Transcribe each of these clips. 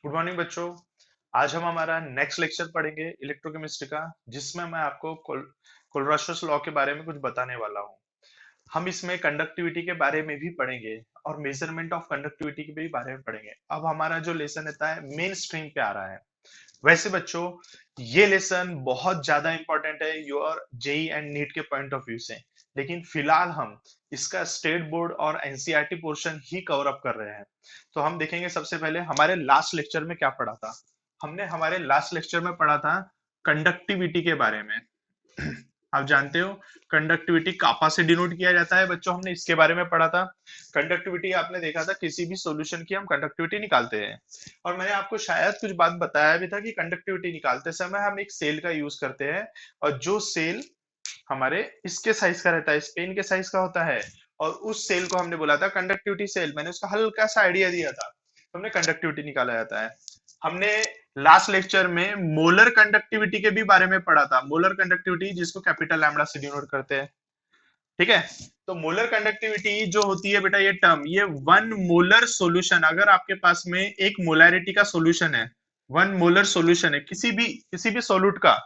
Good morning बच्चों। आज हम हमारा नेक्स्ट लेक्चर पढ़ेंगे इलेक्ट्रोकेमिस्ट्री का, जिसमें मैं आपको कोलराशस लॉ के बारे में कुछ बताने वाला हूँ। हम इसमें कंडक्टिविटी के बारे में भी पढ़ेंगे और मेजरमेंट ऑफ कंडक्टिविटी के भी बारे में पढ़ेंगे। अब हमारा जो लेसन रहता है मेन स्ट्रीम पे आ रहा है। वैसे बच्चों, ये लेसन बहुत ज्यादा इंपॉर्टेंट है योर जेई एंड नीट के पॉइंट ऑफ व्यू से, लेकिन फिलहाल हम इसका स्टेट बोर्ड और एनसीईआरटी पोर्शन ही कवर अप कर रहे हैं। तो हम देखेंगे सबसे पहले हमारे लास्ट लेक्चर में क्या पढ़ा था। हमने हमारे लास्ट लेक्चर में पढ़ा था कंडक्टिविटी के बारे में। आप जानते हो कंडक्टिविटी कापा से डिनोट किया जाता है बच्चों, हमने इसके बारे में पढ़ा था। कंडक्टिविटी आपने देखा था, किसी भी सॉल्यूशन की हम कंडक्टिविटी निकालते हैं। और मैंने आपको शायद कुछ बात बताया भी था कि कंडक्टिविटी निकालते समय हम एक सेल का यूज करते हैं, और जो सेल हमारे इसके साइज का रहता है, इस पेन के साइज का होता है, और उस सेल को हमने बोला था कंडक्टिविटी सेल। मैंने उसका हल्का सा आइडिया दिया था, तो हमने कंडक्टिविटी निकाला जाता है। हमने लास्ट लेक्चर में मोलर कंडक्टिविटी के भी बारे में पढ़ा था। मोलर कंडक्टिविटी जिसको कैपिटल लैम्बडा से डिनोट करते हैं, ठीक है। तो मोलर कंडक्टिविटी जो होती है बेटा, ये टर्म, ये वन मोलर सॉल्यूशन, अगर आपके पास में एक मोलैरिटी का सॉल्यूशन है, वन मोलर सॉल्यूशन है किसी भी सॉल्यूट का,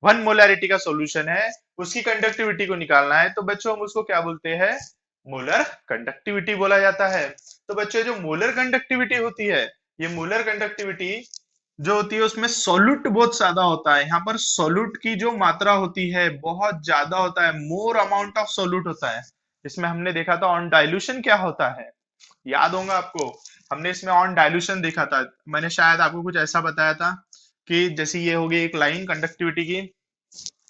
वन मोलैरिटी का सॉल्यूशन है, उसकी कंडक्टिविटी को निकालना है, तो बच्चों हम उसको क्या बोलते हैं? मोलर कंडक्टिविटी बोला जाता है। तो बच्चों जो मोलर कंडक्टिविटी होती है, ये मोलर कंडक्टिविटी जो होती है उसमें सोल्यूट बहुत ज्यादा होता है। यहाँ पर सोल्यूट की जो मात्रा होती है बहुत ज्यादा होता है, मोर अमाउंट ऑफ सोल्यूट होता है। इसमें हमने देखा था ऑन डाइल्यूशन क्या होता है, याद होगा आपको। हमने इसमें ऑन डाइल्यूशन देखा था, मैंने शायद आपको कुछ ऐसा बताया था कि जैसे ये होगी एक लाइन कंडक्टिविटी की,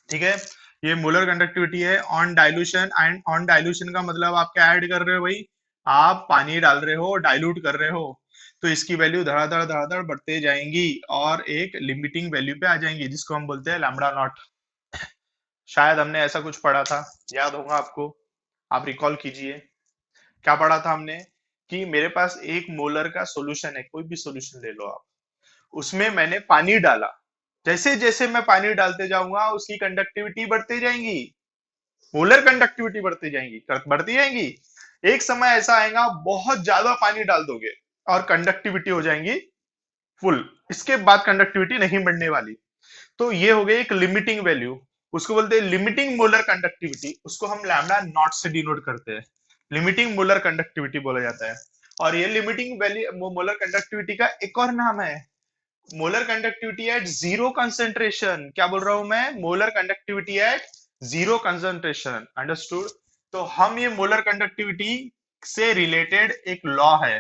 ठीक है। ये मोलर कंडक्टिविटी है on dilution, and on dilution का मतलब आप क्या ऐड कर रहे हो भाई? आप पानी डाल रहे हो, डाइल्यूट कर रहे हो, तो इसकी वैल्यू धड़ाधड़ धड़ाधड़ बढ़ते जाएंगी और एक लिमिटिंग वैल्यू पे आ जाएंगी, जिसको हम बोलते हैं लैम्बडा नॉट। शायद हमने ऐसा कुछ पढ़ा था, याद होगा आपको। आप रिकॉल कीजिए क्या पढ़ा था हमने, कि मेरे पास एक मोलर का सॉल्यूशन है, कोई भी सॉल्यूशन ले लो आप, उसमें मैंने पानी डाला, जैसे जैसे मैं पानी डालते जाऊंगा उसकी कंडक्टिविटी बढ़ती जाएंगी, मोलर कंडक्टिविटी बढ़ती जाएंगी। एक समय ऐसा आएगा बहुत ज्यादा पानी डाल दोगे और कंडक्टिविटी हो जाएंगी फुल, इसके बाद कंडक्टिविटी नहीं बढ़ने वाली। तो ये हो गई एक लिमिटिंग वैल्यू, उसको बोलते हैं लिमिटिंग मोलर कंडक्टिविटी, उसको हम लैम्डा नॉट से डिनोट करते हैं, लिमिटिंग मोलर कंडक्टिविटी बोला जाता है। और ये लिमिटिंग वैल्यू मोलर कंडक्टिविटी का एक और नाम है molar conductivity eight zero concentration. क्या बोल रहा हूं मैं? Molar conductivity eight zero concentration, understood. तो हम ये मोलर कंडक्टिविटी से रिलेटेड एक लॉ है,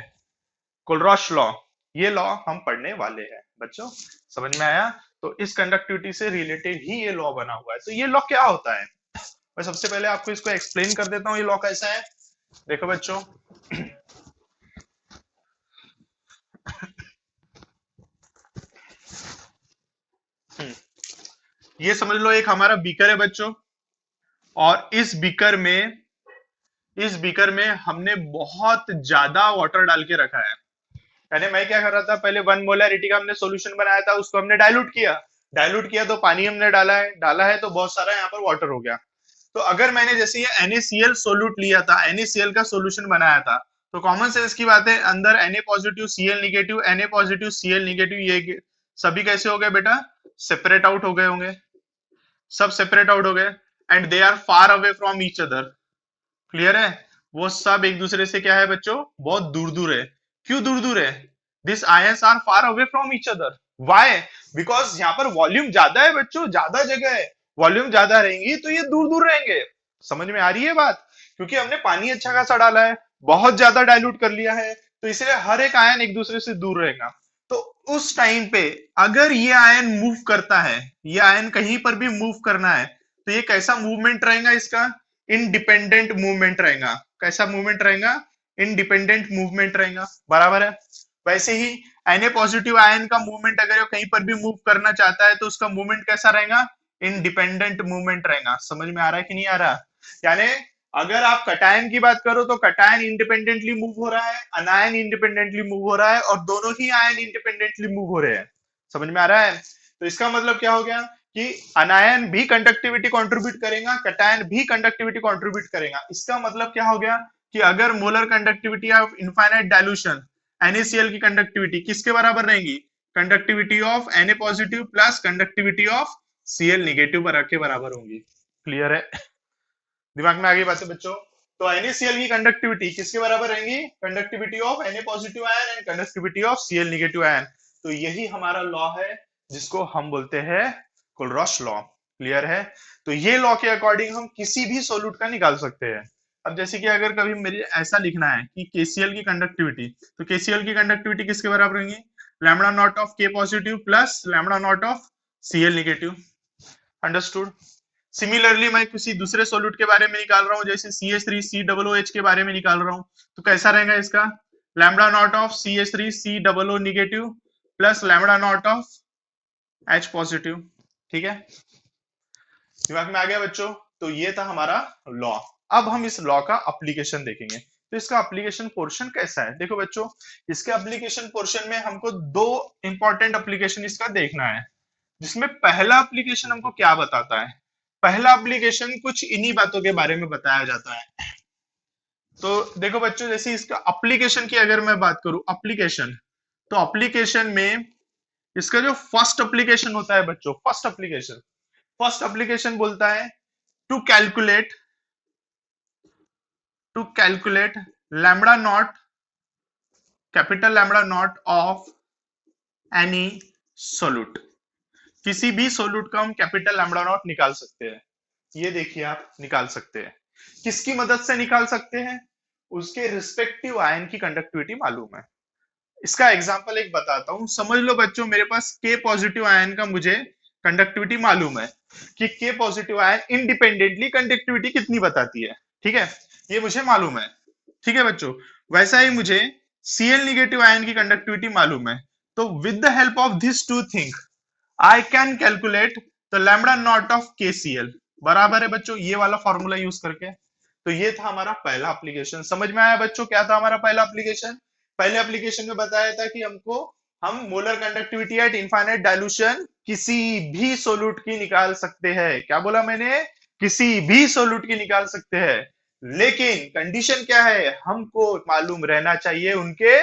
कोलरॉश लॉ, ये लॉ हम पढ़ने वाले हैं बच्चों, समझ में आया? तो इस कंडक्टिविटी से रिलेटेड ही ये लॉ बना हुआ है। तो ये लॉ क्या होता है, मैं सबसे पहले आपको इसको एक्सप्लेन कर देता हूँ ये लॉ कैसा है। देखो बच्चों, ये समझ लो एक हमारा बीकर है बच्चों, और इस बीकर में हमने बहुत ज्यादा वाटर डाल के रखा है। यानी मैं क्या कर रहा था, पहले वन मोलैरिटी का हमने सॉल्यूशन बनाया था, उसको हमने डाइल्यूट किया तो पानी हमने डाला है तो बहुत सारा यहाँ पर वाटर हो गया। तो अगर मैंने जैसे ये NaCl सोल्यूट लिया था, NaCl का सॉल्यूशन बनाया था, तो कॉमन सेंस की बात है, अंदर Na positive Cl negative, Na positive Cl negative, ये सभी कैसे हो गए बेटा? सेपरेट आउट हो गए होंगे, सब सेपरेट आउट हो गए, and they are far away from each other. Clear है? वो सब एक दूसरे से क्या है बच्चों? बहुत दूर दूर है। क्यों दूर दूर है? This ions are far away from each other. Why? Because यहाँ पर वॉल्यूम ज्यादा है बच्चों, ज्यादा जगह है, वॉल्यूम ज्यादा रहेंगी तो ये दूर दूर रहेंगे। समझ में आ रही है बात? क्योंकि हमने पानी अच्छा खासा डाला है, बहुत ज्यादा डाइल्यूट कर लिया है, तो इसलिए हर एक आयन एक दूसरे से दूर रहेगा। तो उस टाइम पे अगर ये आयन मूव करता है, ये आयन कहीं पर भी मूव करना है, तो ये कैसा मूवमेंट रहेगा इसका? इंडिपेंडेंट मूवमेंट रहेगा। कैसा मूवमेंट रहेगा? इंडिपेंडेंट मूवमेंट रहेगा, बराबर है। वैसे ही Na पॉजिटिव आयन का मूवमेंट अगर वो कहीं पर भी मूव करना चाहता है तो उसका मूवमेंट कैसा रहेगा? इंडिपेंडेंट मूवमेंट रहेगा। समझ में आ रहा है कि नहीं आ रहा? यानी अगर आप कटायन की बात करो तो कटायन इंडिपेंडेंटली मूव हो रहा है, अनायन इंडिपेंडेंटली मूव हो रहा है, और दोनों ही आयन इंडिपेंडेंटली मूव हो रहे हैं। समझ में आ रहा है? तो इसका मतलब क्या हो गया कि अनायन भी कंडक्टिविटी कंट्रीब्यूट करेगा, कटायन भी कंडक्टिविटी कंट्रीब्यूट करेगा। इसका मतलब क्या हो गया कि अगर molar conductivity of infinite dilution NaCl की कंडक्टिविटी किसके बराबर रहेगी? Conductivity of Na positive plus conductivity of Cl negative के बराबर होंगी। क्लियर है? दिमाग में आ गई बातें बच्चों? तो NaCl की कंडक्टिविटी किसके बराबर रहेंगी? Conductivity of Na positive ion and conductivity of Cl negative ion. तो यही हमारा लॉ है जिसको हम बोलते हैं कोलरॉश लॉ। क्लियर है? तो ये लॉ के अकॉर्डिंग हम किसी भी सोल्यूट का निकाल सकते हैं। अब जैसे कि अगर कभी मेरे ऐसा लिखना है कि KCl की कंडक्टिविटी, तो KCl की कंडक्टिविटी किसके बराबर होंगी? Lambda naught of K positive plus lambda naught of Cl negative. Understood? Similarly मैं किसी दूसरे सोल्यूट के बारे में निकाल रहा हूं, जैसे CH3COOH के बारे में निकाल रहा हूं, तो कैसा रहेगा इसका? Lambda naught of CH3COO negative plus lambda naught of H positive. ठीक है, दिमाग में आ गया बच्चों? तो ये था हमारा लॉ। अब हम इस लॉ का एप्लीकेशन देखेंगे। तो इसका एप्लीकेशन पोर्शन कैसा है? देखो बच्चों, इसके एप्लीकेशन पोर्शन में हमको दो इंपॉर्टेंट एप्लीकेशन इसका देखना है, जिसमें पहला एप्लीकेशन हमको क्या बताता है? पहला एप्लीकेशन कुछ इन्हीं बातों के बारे में बताया जाता है। तो देखो बच्चों, जैसे इसका एप्लीकेशन की अगर मैं बात करूं, एप्लीकेशन, तो एप्लीकेशन में इसका जो फर्स्ट एप्लीकेशन होता है बच्चों, फर्स्ट एप्लीकेशन बोलता है to calculate lambda naught, capital lambda naught of any solute. किसी भी सोल्यूट का हम कैपिटल लैम्डा नॉट निकाल सकते हैं। ये देखिए, आप निकाल सकते हैं। किसकी मदद से निकाल सकते हैं? उसके रिस्पेक्टिव आयन की कंडक्टिविटी मालूम है। इसका एग्जांपल एक बताता हूं, समझ लो बच्चों, मेरे पास K पॉजिटिव आयन का मुझे कंडक्टिविटी मालूम है कि K positive ion independently conductivity कितनी बताती है। ठीक है, ये मुझे मालूम है। ठीक है बच्चों, वैसा ही मुझे Cl निगेटिव आयन की कंडक्टिविटी मालूम है। तो with the help of this two thing I can calculate the lambda naught of KCl। बराबर है बच्चों, ये वाला फॉर्मूला यूज करके। तो ये था हमारा पहला एप्लीकेशन। समझ में आया बच्चों, क्या था हमारा पहला एप्लीकेशन? पहले एप्लीकेशन में बताया था कि हम molar conductivity eight infinite dilution किसी भी सोल्यूट की निकाल सकते हैं। क्या बोला मैंने? किसी भी सोल्यूट की निकाल सकते हैं, लेकिन कंडीशन क्या है? हमको मालूम रहना चाहिए उनके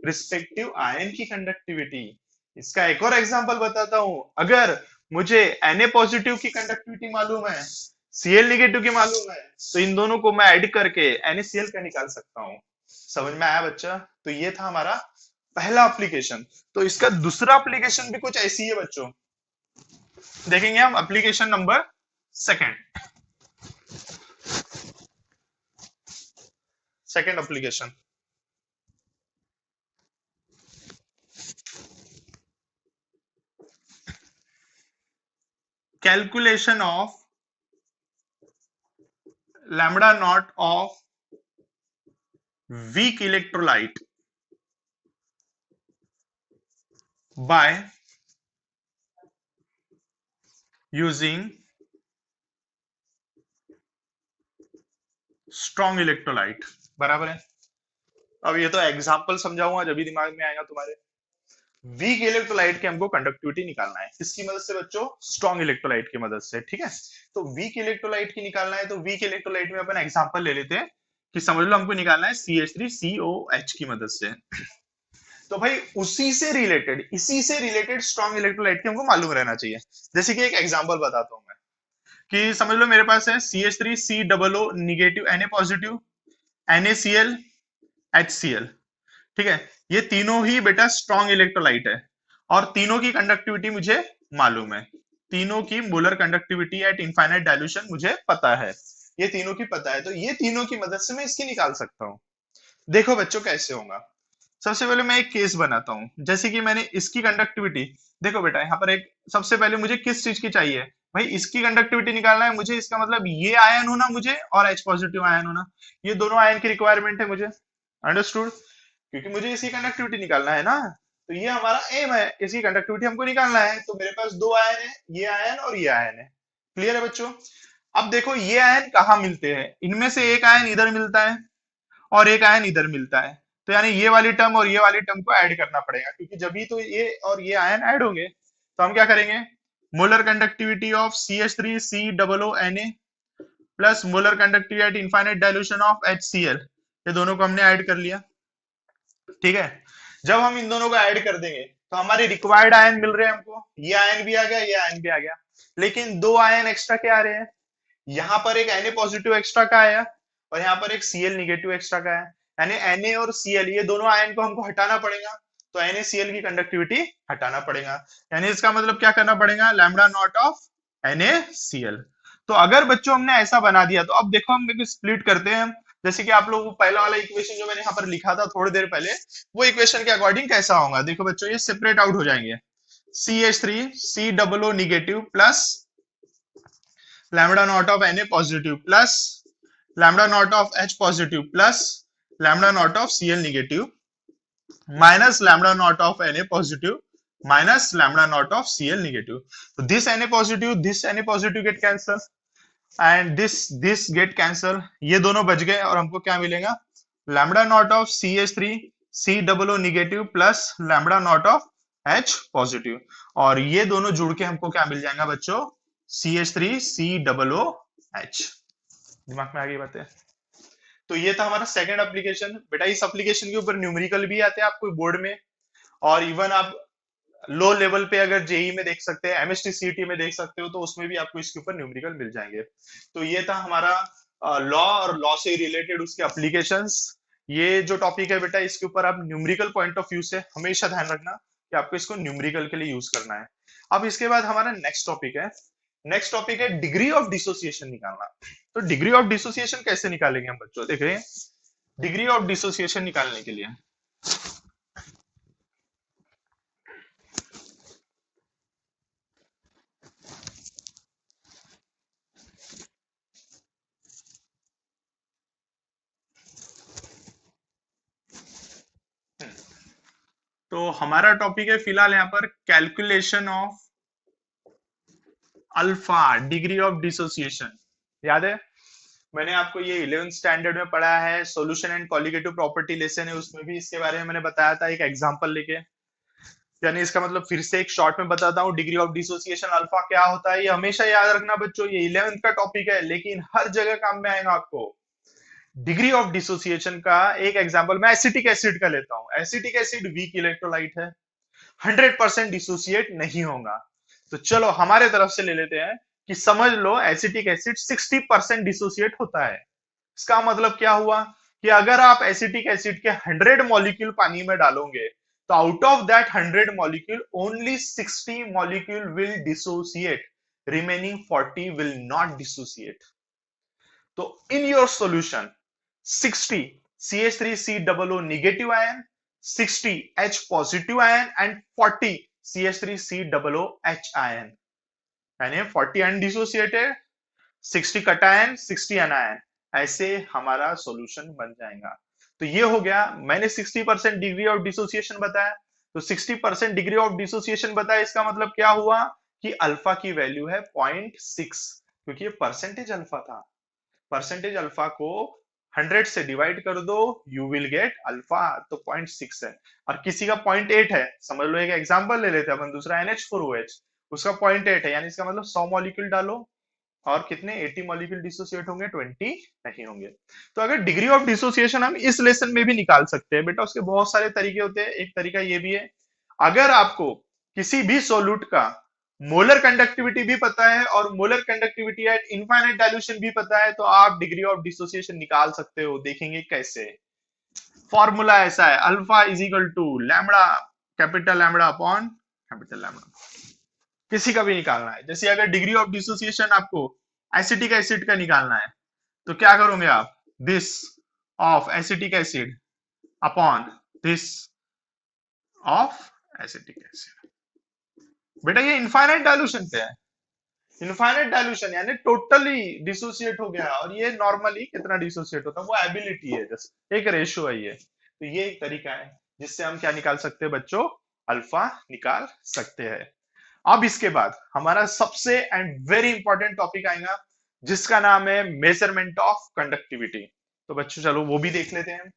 रिस्पेक्टिव आयन की कंडक्टिविटी। इसका एक और एग्जांपल बताता हूं। अगर मुझे Na पॉजिटिव की कंडक्टिविटी मालूम है, Cl निगेटिव की मालूम है, तो इन दोनों को मैं ऐड करके NaCl का निकाल सकता हूं। समझ में आया बच्चा? तो ये था हमारा पहला एप्लीकेशन। तो इसका दूसरा एप्लीकेशन भी कुछ ऐसी है बच्चों, देखेंगे हम application number second application. Calculation of lambda naught of weak electrolyte by using strong electrolyte। बराबर है? अब ये तो एग्जांपल समझाऊंगा जब भी दिमाग में आएगा तुम्हारे। वीक इलेक्ट्रोलाइट की हमको कंडक्टिविटी निकालना है, किसकी मदद से बच्चों? स्ट्रॉन्ग इलेक्ट्रोलाइट की मदद से। ठीक है, तो वीक इलेक्ट्रोलाइट की निकालना है, तो वीक इलेक्ट्रोलाइट में अपन एग्जांपल ले लेते हैं कि समझ लो हमको निकालना है CH3COH की मदद से। तो भाई इसी से रिलेटेड स्ट्रॉन्ग इलेक्ट्रोलाइट की हमको मालूम रहना चाहिए। जैसे कि एक एग्जांपल बताता हूं मैं, कि समझ लो मेरे पास है CH3COO negative Na positive NaCl HCl। ठीक है, ये तीनों ही बेटा स्ट्रॉन्ग इलेक्ट्रोलाइट है और तीनों की कंडक्टिविटी मुझे मालूम है। तीनों की molar conductivity eight infinite dilution मुझे पता है, ये तीनों की पता है। तो ये तीनों की मदद से मैं इसकी निकाल सकता हूं। देखो बच्चों कैसे होगा। सबसे पहले मैं एक केस बनाता हूं, जैसे कि मैंने इसकी कंडक्टिविटी, देखो बेटा यहाँ पर एक, सबसे पहले मुझे किस चीज की चाहिए भाई? इसकी कंडक्टिविटी निकालना है मुझे। इसका मतलब ये आयन होना मुझे और H पॉजिटिव आयन होना, ये दोनों आयन की रिक्वायरमेंट है मुझे। अंडरस्टूड? क्योंकि मुझे इसकी कंडक्टिविटी निकालना है ना, तो ये हमारा एम है, इसकी कंडक्टिविटी हमको निकालना है। तो मेरे पास दो आयन है, ये आयन और ये आयन है। क्लियर है बच्चों? अब देखो ये आयन कहाँ मिलते हैं? इनमें से एक आयन इधर मिलता है और एक आयन इधर मिलता है। तो यानी ये वाली टर्म और ये वाली टर्म को ऐड करना पड़ेगा, क्योंकि जब भी तो ये और ये आयन ऐड होंगे तो हम क्या करेंगे? Molar conductivity of CH3COO plus molar conductivity eight infinite dilution of HCl, ये दोनों को हमने ऐड कर लिया। ठीक है, जब हम इन दोनों को ऐड कर देंगे तो हमारे रिक्वायर्ड आयन मिल रहे हैं हमको, ये आयन भी आ गया, ये आयन भी आ गया, लेकिन दो आयन एक्स्ट्रा क्या आ रहे हैं, यहाँ पर एक Na पॉजिटिव एक्स्ट्रा का आया और यहाँ पर एक Cl निगेटिव एक्स्ट्रा का है, यानी Na और Cl ये दोनों आयन को हमको हटाना पड़ेगा, तो NaCl की कंडक्टिविटी हटाना पड़ेगा, यानी इसका मतलब क्या करना पड़ेगा, लैम्डा नॉट ऑफ NaCl। तो अगर बच्चों हमने ऐसा बना दिया, तो अब देखो हम स्प्लिट करते हैं, जैसे कि आप लोग पहला वाला इक्वेशन जो मैंने यहाँ पर लिखा था थोड़ी देर पहले, वो इक्वेशन के अकॉर्डिंग कैसा होगा, देखो बच्चों ये सेपरेट आउट हो जाएंगे, CH3 C double O negative plus lambda naught of Na positive plus lambda naught of H positive plus lambda naught of Cl negative minus lambda naught of Na positive minus lambda naught of Cl negative. So this Na positive get cancel and this get cancel. ये दोनों बच गए और हमको क्या मिलेगा, lambda naught of CH3 C double O negative plus lambda naught of H positive, और ये दोनों जुड़ के हमको क्या मिल जाएगा बच्चों, CH3 C double O H। दिमाग में आ गई बातें। तो ये था हमारा सेकंड एप्लीकेशन। बेटा इस एप्लीकेशन के ऊपर न्यूमेरिकल भी आते हैं आपको बोर्ड में, और इवन आप लो लेवल पे अगर जेई में देख सकते हैं, एमएसटी सीटी में देख सकते हो, तो उसमें भी आपको इसके ऊपर न्यूमेरिकल मिल जाएंगे। तो ये था हमारा लॉ और लॉ से रिलेटेड उसके एप्लीकेशंस। ये जो टॉपिक है बेटा, इसके ऊपर आप न्यूमेरिकल पॉइंट ऑफ व्यू से हमेशा ध्यान रखना कि आपको इसको न्यूमेरिकल के लिए यूज करना है। अब इसके बाद हमारा नेक्स्ट टॉपिक है डिग्री ऑफ डिसोसिएशन निकालना। तो डिग्री ऑफ डिसोसिएशन कैसे निकालेंगे हम बच्चों, देख रहे हैं डिग्री ऑफ डिसोसिएशन निकालने के लिए। तो हमारा टॉपिक है फिलहाल यहाँ पर calculation of alpha degree of dissociation. याद है मैंने आपको ये 11th स्टैंडर्ड में पढ़ा है, solution and colligative property lesson है, उसमें भी इसके बारे में मैंने बताया था एक एग्जांपल लेके। यानी इसका मतलब फिर से एक शॉर्ट में बताता हूँ, डिग्री ऑफ डिसोसिएशन अल्फा क्या होता है, ये हमेशा याद रखना बच्चों, ये 11th का टॉपिक है लेकिन हर जगह काम में आएगा आपको। डिग्री ऑफ डिसोसिएशन का एक एग्जांपल मैं एसिटिक एसिड का लेता हूँ। एसिटिक एसिड वीक इलेक्ट्रोलाइट है, 100% डिसोसिएट नहीं होगा। तो चलो हमारे तरफ से ले लेते हैं कि समझ लो एसिटिक एसिड 60% डिसोसिएट होता है। इसका मतलब क्या हुआ कि अगर आप एसिटिक एसिड के 100 मॉलिक्यूल पानी में डालोगे, तो out of that 100 molecule only 60 molecule will dissociate, remaining 40 will not dissociate. तो in your solution 60 CH3C double O negative ion, 60 H positive ion and 40 CH3C double O H ion, यानी 40 undissociated, 60 cation, 60 अनायन, ऐसे हमारा solution बन जाएगा। तो ये हो गया, मैंने 60% डिग्री ऑफ डिसोसिएशन बताया। तो 60% डिग्री ऑफ डिसोसिएशन बताया, इसका मतलब क्या हुआ कि अल्फा की वैल्यू है 0.6, क्योंकि ये परसेंटेज अल्फा था। परसेंटेज अल्फा को 100 से डिवाइड कर दो, यू विल गेट अल्फा, तो 0.6 है। और किसी का 0.8 है, समझ लो एक एग्जांपल ले लेते हैं अपन दूसरा, NH4OH, उसका 0.8 है, यानी इसका मतलब 100 मॉलिक्यूल डालो और कितने 80 मॉलिक्यूल डिसोसिएट होंगे, 20 नहीं होंगे। तो अगर डिग्री ऑफ डिसोसिएशन हम इस लेसन में भी निकाल सकते हैं बेटा, उसके बहुत सारे तरीके होते हैं। एक तरीका ये भी है, अगर आपको किसी भी सोल्यूट का मोलर कंडक्टिविटी भी पता है और molar conductivity eight infinite dilution भी पता है, तो आप डिग्री ऑफ डिसोसिएशन निकाल सकते हो। देखेंगे कैसे। फॉर्मूला ऐसा है, alpha is equal to lambda, capital lambda upon capital lambda. किसी का भी निकालना है, जैसे अगर डिग्री ऑफ डिसोसिएशन आपको एसिटिक एसिड का निकालना है, तो क्या करोगे आप, this of acetic acid upon this of acetic acid. बेटा ये इनफाइनाइट डाइल्यूशन पे है, इनफाइनाइट डाइल्यूशन यानी टोटली डिसोसिएट हो गया, और ये नॉर्मली कितना डिसोसिएट होता है वो एबिलिटी है, जस्ट एक रेशियो है ये। तो ये एक तरीका है जिससे हम क्या निकाल सकते हैं बच्चों, अल्फा निकाल सकते हैं। अब इसके बाद हमारा सबसे एंड वेरी इंपॉर्टेंट टॉपिक आएगा, जिसका नाम है मेजरमेंट ऑफ कंडक्टिविटी। तो बच्चों चलो वो भी देख लेते हैं।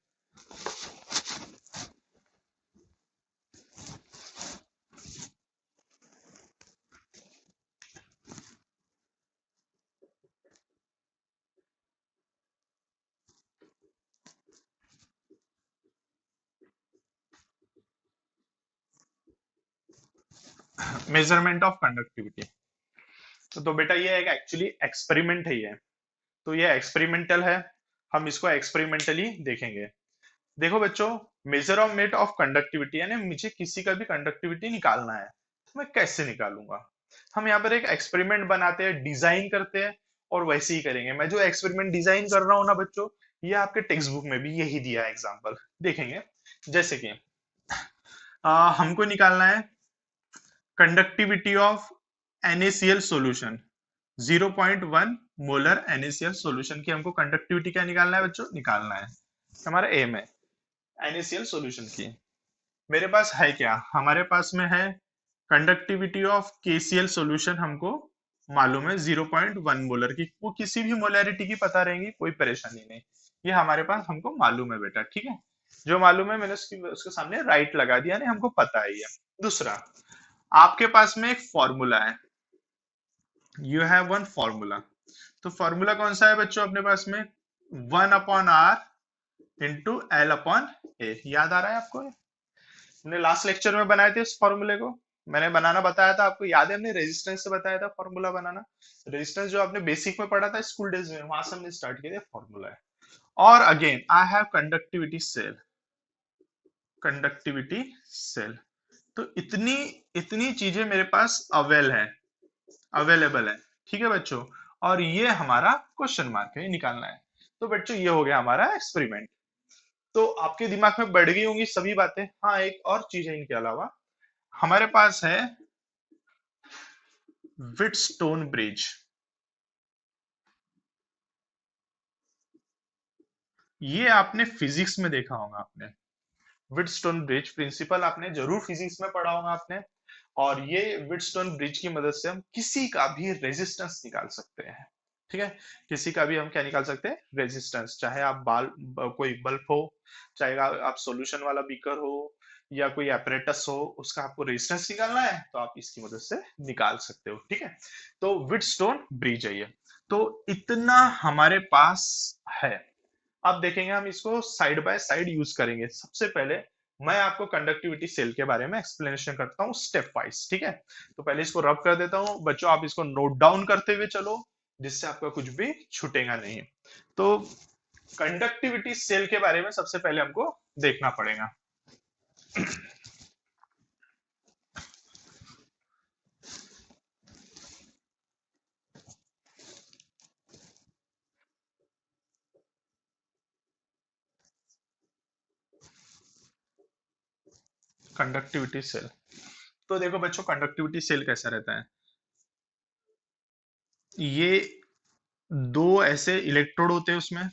Measurement of conductivity. तो बेटा ये एक एक्चुअली एक्सपेरिमेंट है ये। तो ये एक्सपेरिमेंटल है, हम इसको एक्सपेरिमेंटली देखेंगे। देखो बच्चों, मेजरमेंट ऑफ कंडक्टिविटी यानी मुझे किसी का भी कंडक्टिविटी निकालना है, तो मैं कैसे निकालूंगा? हम यहाँ पर एक एक्सपेरिमेंट बनाते हैं, डिजाइन करते हैं, और वैसे ही करेंगे। मैं जो एक्सपेरिमेंट डिजाइन कर रहा हूँ ना बच्चों, ये आपके टेक्स्ट बुक में भी यही दिया है एग्जाम्पल, देखेंगे। जैसे कि हमको निकालना है conductivity of NaCl solution, 0.1 molar NaCl solution की हमको कंडक्टिविटी क्या निकालना है बच्चों? निकालना है, हमारा एम है NaCl सॉल्यूशन की। मेरे पास है क्या? हमारे पास में है कंडक्टिविटी ऑफ KCl सॉल्यूशन, हमको मालूम है 0.1 मोलर की। वो किसी भी मोलरिटी की पता रहेंगी, कोई परेशानी नहीं। ये हमारे पास हमको मालूम है बेटा, ठीक है। जो मालूम है मैंने उसके सामने राइट लगा दिया, नहीं हमको पता है ये। दूसरा, आपके पास में एक फॉर्मूला है, यू हैव वन फॉर्मूला। तो फॉर्मूला कौन सा है बच्चों अपने पास में? 1/r × L/A। याद आ रहा है आपको? हमने लास्ट लेक्चर में बनाए थे इस फॉर्मूले को, मैंने बनाना बताया था आपको, याद है? हमने रेजिस्टेंस से बताया था फॉर्मूला बनाना। रेजिस्टेंस जो आपने बेसिक में पढ़ा था स्कूल डेज में, वहां से हमने स्टार्ट किया था फॉर्मूला है। और again I have conductivity cell, conductivity cell. तो इतनी इतनी चीजें मेरे पास अवेलेबल है, ठीक है बच्चों। और ये हमारा क्वेश्चन मार्क है, निकालना है। तो बच्चों ये हो गया हमारा एक्सपेरिमेंट। तो आपके दिमाग में बढ़ गई होंगी सभी बातें। हाँ, एक और चीज है इनके अलावा, हमारे पास है व्हिटस्टोन ब्रिज। ये आपने फिजिक्स में देखा होगा, आपने व्हिटस्टोन ब्रिज प्रिंसिपल आपने जरूर फिजिक्स में पढ़ा होगा आपने। और ये व्हिटस्टोन ब्रिज की मदद से हम किसी का भी रेजिस्टेंस निकाल सकते हैं, ठीक है। किसी का भी हम क्या निकाल सकते हैं? रेजिस्टेंस। चाहे आप कोई बल्ब हो, चाहे आप सॉल्यूशन वाला बीकर हो, या कोई एपरेटस हो, उसका आपको रेजिस्टेंस निकालना है तो आप इसकी मदद से निकाल सकते हो, ठीक है। तो व्हिटस्टोन ब्रिज है ये। तो इतना हमारे पास है। अब देखेंगे हम इसको साइड बाय साइड यूज करेंगे। सबसे पहले मैं आपको कंडक्टिविटी सेल के बारे में एक्सप्लेनेशन करता हूँ स्टेप वाइज, ठीक है। तो पहले इसको रब कर देता हूँ बच्चों, आप इसको नोट डाउन करते हुए चलो, जिससे आपका कुछ भी छूटेगा नहीं। तो कंडक्टिविटी सेल के बारे में सबसे पहले हमको देखना पड़ेगा। कंडक्टिविटी सेल, तो देखो बच्चों कंडक्टिविटी सेल कैसा रहता है। ये दो ऐसे इलेक्ट्रोड होते हैं उसमें,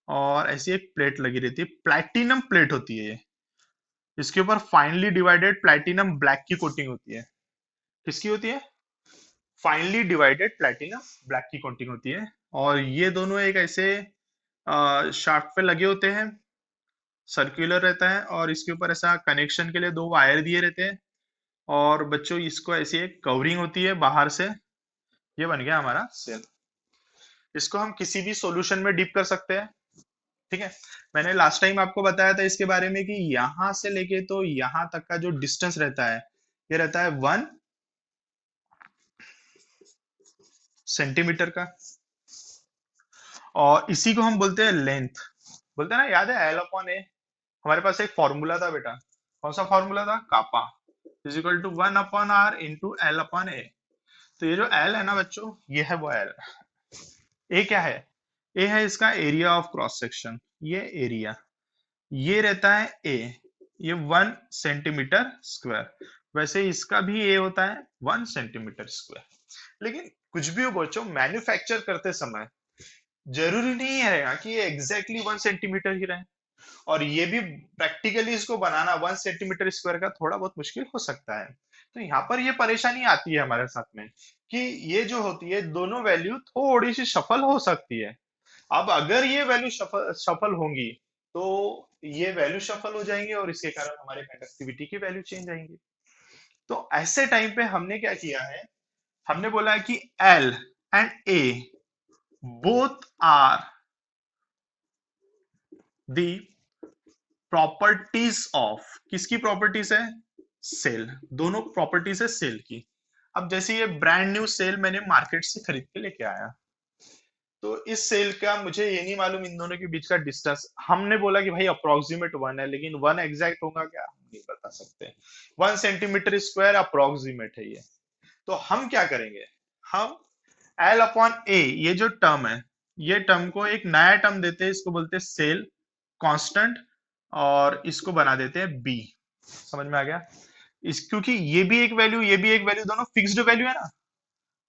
और ऐसी एक प्लेट लगी रहती है, प्लैटिनम प्लेट होती है ये। इसके ऊपर फाइनली डिवाइडेड प्लैटिनम ब्लैक की कोटिंग होती है। किसकी होती है? फाइनली डिवाइडेड प्लैटिनम ब्लैक की कोटिंग होती है। और ये दोनों एक ऐसे शाफ्ट पे लगे होते हैं, सर्कुलर रहता है, और इसके ऊपर ऐसा कनेक्शन के लिए दो वायर दिए रहते हैं। और बच्चों इसको ऐसी एक कवरिंग होती है बाहर से। ये बन गया हमारा सेल। इसको हम किसी भी सॉल्यूशन में डिप कर सकते हैं, ठीक है। मैंने लास्ट टाइम आपको बताया था इसके बारे में कि यहां से लेके तो यहां तक का जो डिस्टेंस रहता है, ये रहता है 1 सेंटीमीटर का। और इसी को हम बोलते हैं लेंथ, बोलते हैं ना, याद है L/A। हमारे पास एक फॉर्मूला था बेटा, कौन सा फॉर्मूला था? Kappa is equal to 1/r × L/A। तो ये जो L है ना बच्चों, ये है वो L। ए क्या है? ए है इसका एरिया ऑफ क्रॉस सेक्शन, ये एरिया, ये रहता है ए, ये 1 सेंटीमीटर स्क्वायर। वैसे इसका भी ए होता है 1 सेंटीमीटर स्क्वायर। लेकिन कुछ भी हो बच्चों, मैन्युफैक्चर करते समय जरूरी नहीं रहेगा कि ये एग्जैक्टली 1 सेंटीमीटर ही रहे। और ये भी प्रैक्टिकली इसको बनाना 1 सेंटीमीटर स्क्वायर का थोड़ा बहुत मुश्किल हो सकता है। तो यहाँ पर ये परेशानी आती है हमारे साथ में, कि ये जो होती है दोनों वैल्यू थोड़ी सी शफल हो सकती है। अब अगर ये वैल्यू शफल होंगी, तो ये वैल्यू शफल हो जाएंगे, और इसके कारण हमारे कंडक्टिविटी की वैल्यू चेंज आएंगी। तो ऐसे टाइम पे हमने क्या किया है, हमने बोला है कि L and A both are the properties of, किसकी प्रॉपर्टीज है? सेल, दोनों प्रॉपर्टीज है सेल की। अब जैसे ये ब्रांड न्यू सेल मैंने मार्केट से खरीद के लेके आया, तो इस सेल का मुझे ये नहीं मालूम इन दोनों के बीच का डिस्टेंस। हमने बोला कि भाई अप्रोक्सीमेट 1 है, लेकिन 1 एग्जैक्ट होगा क्या, हम नहीं बता सकते। 1 सेंटीमीटर स्क्वायर अप्रोक्सीमेट है ये। तो हम क्या करेंगे, हम एल अपॉन ए, ये जो टर्म है, ये टर्म को एक नया टर्म देते हैं, इसको बोलते हैं सेल कांस्टेंट, और इसको बना देते हैं बी। समझ में आ गया? इस क्योंकि ये भी एक वैल्यू, ये भी एक वैल्यू, दोनों फिक्स्ड वैल्यू है ना,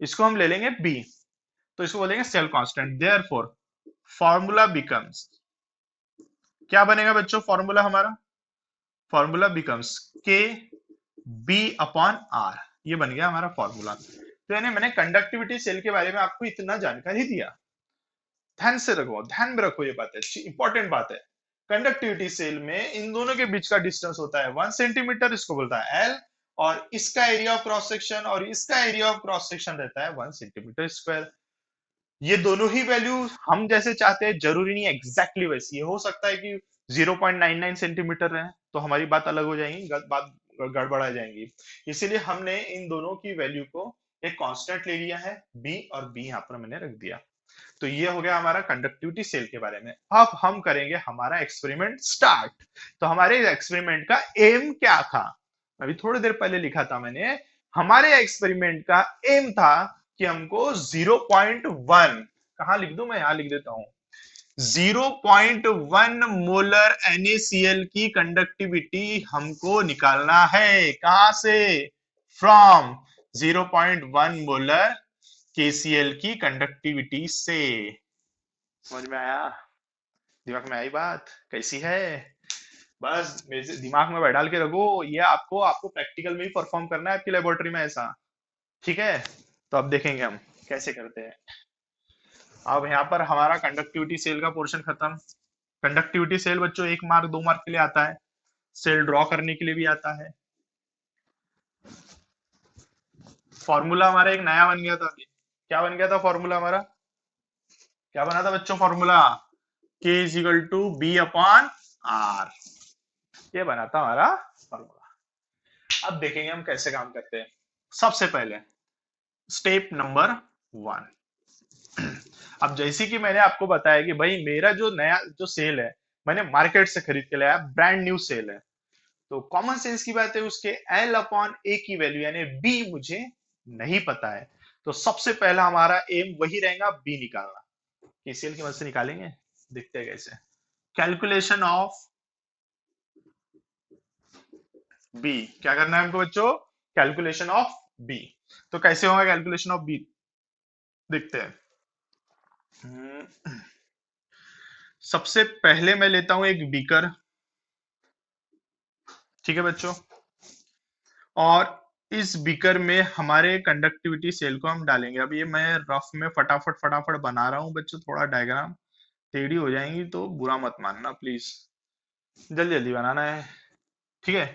इसको हम ले लेंगे बी, तो इसको बोलेंगे cell constant. Therefore formula becomes, क्या बनेगा बच्चों फॉर्मूला हमारा? फॉर्मूला बिकम्स के बी अपॉन आर, ये बन गया हमारा फॉर्मूला। तो यानी मैंने कंडक्टिविटी सेल के बारे में आपको इतना जानकारी दिया। ध्यान से रखो, ध्यान में रखो, ये बात है इंपॉर्टेंट बात है। कंडक्टिविटी सेल में इन दोनों के बीच का डिस्टेंस होता है 1 सेंटीमीटर, इसको बोलता है एल, और इसका एरिया ऑफ क्रॉस सेक्शन और इसका एरिया ऑफ क्रॉस सेक्शन रहता है 1 सेंटीमीटर स्क्वायर। ये दोनों ही वैल्यू हम जैसे चाहते हैं, जरूरी नहीं एग्जैक्टली वैसी, ये हो सकता है कि 0.99 सेंटीमीटर है, तो हमारी बात अलग हो जाएगी, बात गड़बड़ा जाएंगी। इसीलिए हमने इन दोनों की वैल्यू को एक कांस्टेंट ले लिया है बी, और बी यहाँ पर मैंने रख दिया। तो ये हो गया हमारा कंडक्टिविटी सेल के बारे में। अब हम करेंगे हमारा एक्सपेरिमेंट स्टार्ट। तो हमारे एक्सपेरिमेंट का एम क्या था, अभी थोड़ी देर पहले लिखा था मैंने, हमारे एक्सपेरिमेंट का एम था कि हमको 0.1, कहां लिख दूं मैं, यहां लिख देता हूं, 0.1 मोलर NaCl की कंडक्टिविटी हमको निकालना है। कहां से? फ्रॉम 0.1 मोलर KCl की कंडक्टिविटी से। समझ में आया? दिमाग में आई बात कैसी है? बस मेरे दिमाग में बैठ डाल के रखो, ये आपको आपको प्रैक्टिकल में भी परफॉर्म करना है आपकी लेबोरेटरी में ऐसा। ठीक है, तो अब देखेंगे हम कैसे करते हैं। अब यहाँ पर हमारा कंडक्टिविटी सेल का पोर्शन खत्म। कंडक्टिविटी सेल बच्चों 1 मार्क 2 मार्क के लिए आता है, सेल ड्रॉ करने के लिए भी आता है। फॉर्मूला हमारा एक नया बन गया था अभी। क्या बन गया था फॉर्मूला हमारा? क्या बना था बच्चों formula? K is equal to B upon R, ये बना था हमारा फॉर्मूला। अब देखेंगे हम कैसे काम करते हैं। सबसे पहले स्टेप नंबर 1, अब जैसे कि मैंने आपको बताया कि भाई मेरा जो नया जो सेल है मैंने मार्केट से खरीद के लाया, ब्रांड न्यू सेल है, तो कॉमन सेंस की बात है, उसके एल अपॉन ए की वैल्यू यानी बी मुझे नहीं पता है। तो सबसे पहला हमारा एम वही रहेगा, बी निकालना। केसीएल की मदद से निकालेंगे, देखते हैं कैसे। कैलकुलेशन ऑफ बी, क्या करना है हमको बच्चों? Calculation of B. तो कैसे होगा कैलकुलेशन ऑफ बी, देखते हैं। सबसे पहले मैं लेता हूं एक बीकर, ठीक है बच्चों, और इस बीकर में हमारे कंडक्टिविटी सेल को हम डालेंगे। अब ये मैं रफ में फटाफट फटाफट बना रहा हूं बच्चों, थोड़ा डायग्राम टेढ़ी हो जाएंगी तो बुरा मत मानना प्लीज, जल्दी जल्दी बनाना है। ठीक है,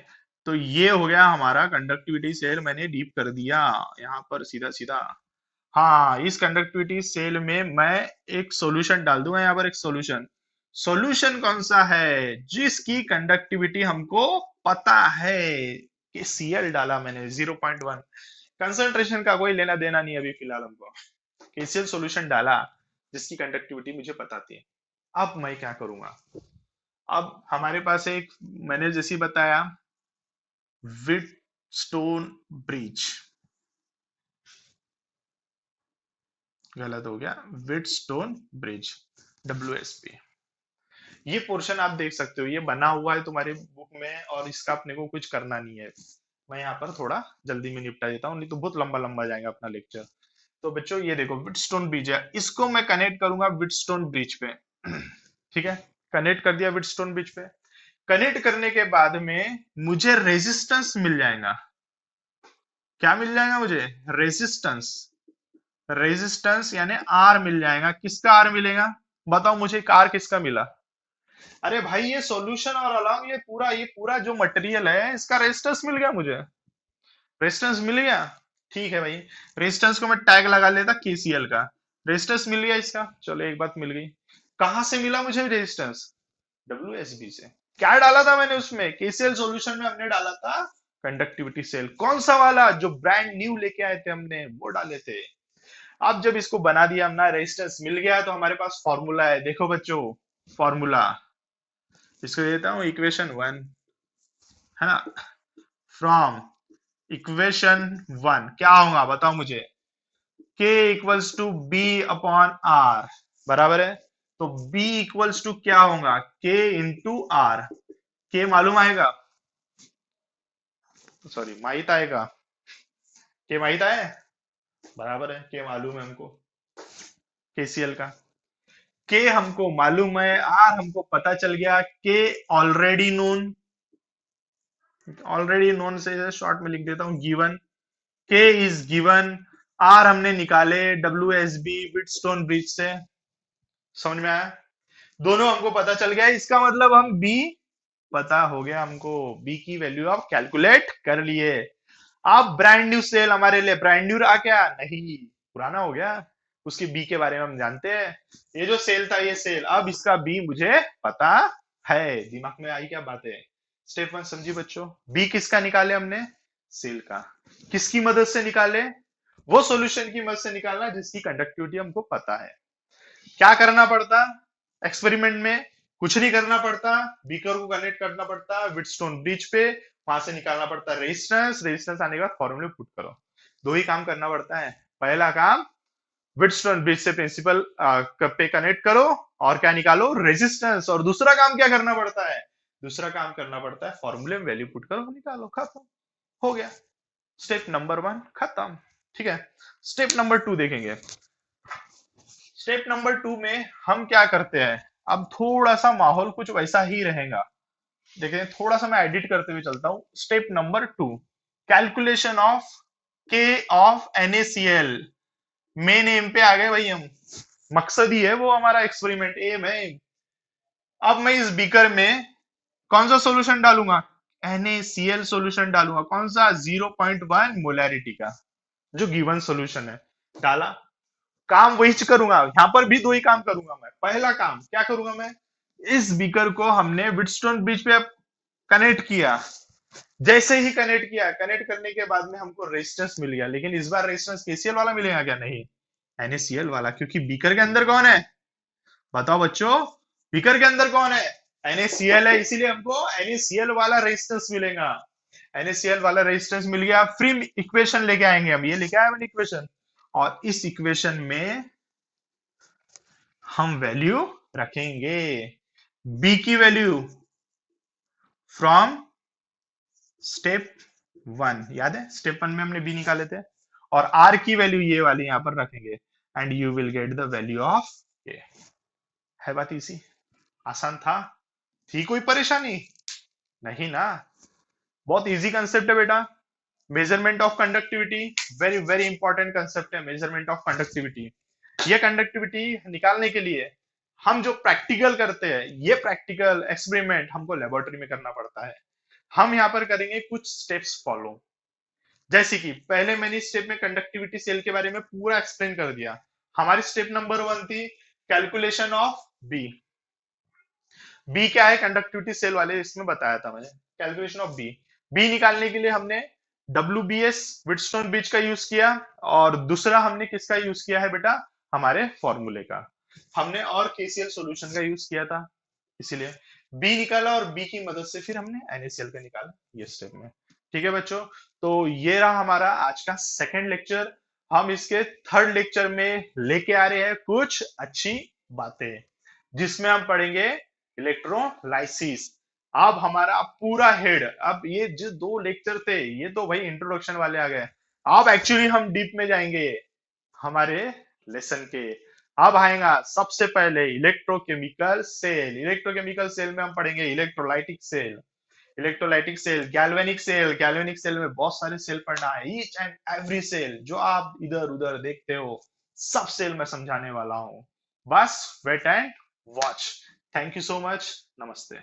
तो ये हो गया हमारा कंडक्टिविटी सेल, मैंने डीप कर दिया यहाँ पर सीधा सीधा। हाँ, इस कंडक्टिविटी सेल में मैं एक सॉल्यूशन डाल दूंगा, यहाँ पर एक सॉल्यूशन। सॉल्यूशन कौन सा है? जिसकी कंडक्टिविटी हमको पता है कि Cl डाला मैंने 0.1, कंसंट्रेशन का कोई लेना देना नहीं अभी फिलहाल हमको। KCl सॉल्यूशन डाला जिसकी कंडक्टिविटी मुझे पता थी। अब मैं क्या करूंगा, अब हमारे पास एक, मैंने जैसे बताया, व्हीटस्टोन ब्रिज, गलत हो गया, व्हीटस्टोन ब्रिज, WSB। ये पोर्शन आप देख सकते हो, ये बना हुआ है तुम्हारे बुक में, और इसका अपने को कुछ करना नहीं है। मैं यहाँ पर थोड़ा जल्दी में निपटा देता हूँ, नहीं तो बहुत लंबा लंबा जाएगा अपना लेक्चर। तो बच्चों ये देखो व्हीटस्टोन ब्रिज है, इसको मैं कनेक्ट करूंगा व्हीटस्टोन ब्रिज पे। ठीक है, कनेक्ट कर दिया व्हीटस्टोन ब्रिज पे। कनेक्ट करने के बाद में मुझे रेजिस्टेंस मिल जाएगा। क्या मिल जाएगा मुझे? रेजिस्टेंस। रेजिस्टेंस यानी आर मिल जाएगा। किसका आर मिलेगा? बताओ मुझे, कार किसका मिला? अरे भाई ये सॉल्यूशन और अलॉन्ग ये पूरा जो मटेरियल है इसका रेजिस्टेंस मिल गया मुझे। रेजिस्टेंस मिल गया, ठीक है भाई। रेजिस्टेंस को मैं टैग लगा लेता KCl का। रेजिस्टेंस मिल गया इसका, चलो एक बात मिल गई। कहां से मिला मुझे रेजिस्टेंस? WSB से। क्या डाला था मैंने उसमें? KCl सॉल्यूशन में हमने डाला था कंडक्टिविटी सेल कौन सा वाला, जो ब्रांड न्यू लेके आए थे हमने वो डाले थे। अब जब इसको बना दिया हमने, रेजिस्टेंस मिल गया, तो हमारे पास फॉर्मूला है, देखो बच्चों, फॉर्मूला, इसको देता हूँ इक्वेशन 1, है ना। फ्रॉम इक्वेशन 1 क्या होगा बताओ मुझे, k equals to B upon R, बराबर है। तो b इक्वल्स टू क्या होगा, k इंटू आर। k मालूम आएगा, सॉरी माहित आएगा, k माहित आए, बराबर है, k मालूम है हमको, KCL का। k हमको मालूम है, r हमको पता चल गया, k already known, already known से शॉर्ट में लिख देता हूं given, k is given, r हमने निकाले WSB व्हिटस्टोन ब्रिज से, समझ में आया, दोनों हमको पता चल गया, इसका मतलब हम b पता हो गया हमको, b की वैल्यू आप कैलकुलेट कर लिए। अब ब्रांड न्यू सेल हमारे लिए ब्रांड न्यू आ क्या, नहीं पुराना हो गया, उसकी बी के बारे में हम जानते हैं, ये जो सेल था ये सेल, अब इसका बी मुझे पता है, दिमाग में आई क्या बात है। स्टेप 1 समझी बच्चों, बी किसका निकाले हमने, सेल का, किसकी मदद से निकाले, वो सॉल्यूशन की मदद से निकालना जिसकी कंडक्टिविटी हमको पता है। क्या करना पड़ता एक्सपेरिमेंट में, कुछ नहीं करना पड़ता, बीकर को कनेक्ट करना पड़ता व्हिटस्टोन ब्रिज पे, वहां से निकालना पड़ता रेजिस्टेंस, रेजिस्टेंस आने के बाद फॉर्मूले पुट करो, दो ही काम करना पड़ता है। पहला काम व्हिटस्टोन ब्रिज से प्रिंसिपल पे कनेक्ट करो और क्या निकालो, रेजिस्टेंस, और दूसरा काम क्या करना पड़ता है, दूसरा काम करना पड़ता है फॉर्मूले में वैल्यू पुट करो निकालो, खत्म हो गया, स्टेप नंबर 1 खत्म। ठीक है, स्टेप नंबर 2 देखेंगे। स्टेप नंबर 2 में हम क्या करते हैं, अब थोड़ा सा माहौल कुछ वैसा ही रहेगा, देखें थोड़ा सा मैं एडिट करते हुए चलता हूं। स्टेप नंबर 2, कैलकुलेशन ऑफ के ऑफ NaCl, मेन एम पे आ गए भाई हम, मकसद ही है वो हमारा, एक्सपेरिमेंट एम है। अब मैं इस बीकर में कौन सा सॉल्यूशन डालूंगा, NaCl सॉल्यूशन डालूंगा, कौन सा, 0.1 मोलैरिटी का, जो गिवन सॉल्यूशन है, डाला, काम वही करूंगा, यहां पर भी दो ही काम करूंगा मैं। पहला काम क्या करूंगा मैं, इस बीकर को हमने व्हिटस्टोन ब्रिज पे कनेक्ट किया, जैसे ही कनेक्ट किया, कनेक्ट करने के बाद में हमको रेजिस्टेंस मिल गया, लेकिन इस बार रेजिस्टेंस KCL वाला मिलेगा क्या, नहीं, NaCl वाला, क्योंकि बीकर के अंदर कौन है, बताओ बच्चों, बीकर के अंदर कौन है, NaCl है, इसीलिए हमको NaCl वाला रेजिस्टेंस मिलेगा। NaCl वाला रेजिस्टेंस मिल गया, फिर इक्वेशन लेके आएंगे हम, ये लेके आए मैंने इक्वेशन, और इस इक्वेशन में हम वैल्यू रखेंगे, बी की वैल्यू फ्रॉम स्टेप 1, याद है स्टेप 1 में हमने बी निकाले थे, और आर की वैल्यू ये वाली यहां पर रखेंगे, and you will get the value of A. है बात इसी, आसान था, थी कोई परेशानी, नहीं ना, बहुत इजी कंसेप्ट है बेटा, measurement of conductivity, very very important concept है मेजरमेंट ऑफ कंडक्टिविटी। ये कंडक्टिविटी निकालने के लिए हम जो प्रैक्टिकल करते हैं, ये प्रैक्टिकल एक्सपेरिमेंट हमको लेबोरेटरी में करना पड़ता है। हम यहाँ पर करेंगे कुछ स्टेप्स फॉलो, जैसे कि पहले मैंने स्टेप में कंडक्टिविटी सेल के बारे में पूरा एक्सप्लेन कर दिया। हमारी स्टेप नंबर 1 थी कैलकुलेशन ऑफ बी, बी क्या है कंडक्टिविटी सेल वाले इसमें बताया था मैंने, कैलकुलेशन ऑफ बी, बी निकालने के लिए हमने WBS व्हिटस्टोन ब्रिज का यूज किया, और दूसरा हमने किसका यूज किया है बेटा, हमारे फॉर्मूले का हमने, और KCL सॉल्यूशन का यूज किया था, इसीलिए बी निकाला, और बी की मदद से फिर हमने NaCl का निकाला ये स्टेप में। ठीक है बच्चों, तो ये रहा हमारा आज का सेकंड लेक्चर, हम इसके थर्ड लेक्चर में लेके आ रहे हैं कुछ अच्छी बातें, जिसमें हम पढ़ेंगे इलेक्ट्रोलाइसिस। अब हमारा पूरा हेड, अब ये जो दो लेक्चर थे ये तो भाई इंट्रोडक्शन वाले आ गए, अब एक्चुअली हम डीप में जाएंगे हमारे लेसन के। अब आएगा सबसे पहले इलेक्ट्रोकेमिकल सेल, इलेक्ट्रोकेमिकल सेल में हम पढ़ेंगे electrolytic cell, electrolytic cell, galvanic cell, galvanic cell में बहुत सारे सेल पढ़ना है, ईच एंड एवरी सेल जो आप इधर उधर देखते हो, सब सेल में समझाने वाला हूं, बस wait and watch. Thank you so much, नमस्ते।